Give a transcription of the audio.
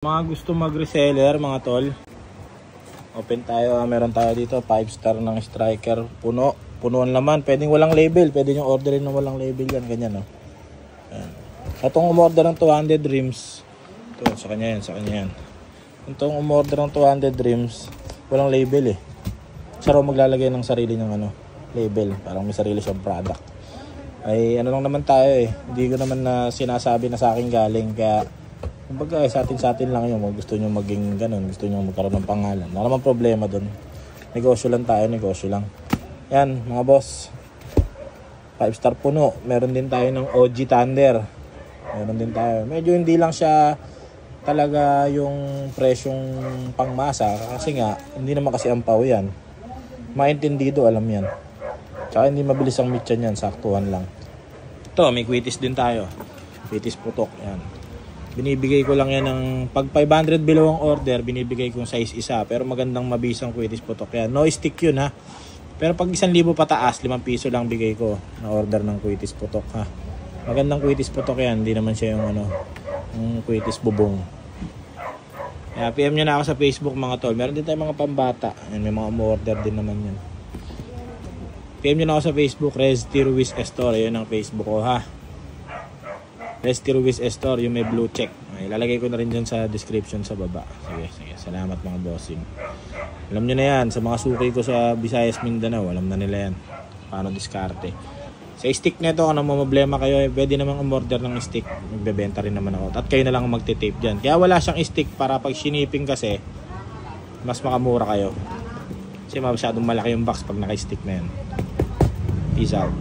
Mga gusto mag-reseller mga tol, open tayo. Meron tayo dito 5-star ng striker, punuan laman, pwedeng walang label, pwede nyo orderin ng walang label yan, ganyan no. Ayan. Itong umorder ng 200 rims ito, sa kanya yan. Itong umorder ng 200 rims walang label siya raw maglalagay ng sarili ng label, parang may sarili siyang product. Ay ano lang naman tayo hindi ko naman na sinasabi na sa akin galing, kaya kumbaga sa atin lang yun. Gusto nyo maging ganun, gusto nyo magkaroon ng pangalan, wala namang problema dun. Negosyo lang tayo, negosyo lang. Yan mga boss, 5-star puno. Meron din tayo ng OG Thunder, meron din tayo. Medyo hindi lang siya talaga yung presyong pangmasa, kasi nga hindi naman kasi ampaw yan, maintindido, alam yan. Tsaka hindi mabilis ang mityan yan, saktuhan lang. Ito may quitis din tayo, quitis putok yan. Binibigay ko lang yan ng pag 500 below ang order, binibigay kong size isa, pero magandang mabisang quitis putok yan. No stick yun ha, pero pag 1,000 pataas, 5 piso lang bigay ko na order ng quitis putok ha. Magandang quitis putok yan, hindi naman siya yung yung quitis bubong. Kaya PM nyo na ako sa Facebook mga tol. Meron din tayong mga pambata, yan, may mga order din naman yan. PM nyo na ako sa Facebook, Resti Ruiz Estor, yun ang Facebook ko ha. Resti Ruiz Estor, yung may blue check. Ay, ilalagay ko na rin dyan sa description sa baba. Sige. Salamat mga bossing. Alam nyo na yan. Sa mga suki ko sa Visayas, Mindanao, alam na nila yan. Paano diskarte. Sa stick nito, kung problema kayo, pwede namang umorder ng stick. Magbebenta rin naman ako. At kayo na lang magtitape dyan. Kaya wala siyang stick para pag shipping kasi, mas makamura kayo. Kasi masyadong malaki yung box pag naka-stick na yan. Peace out.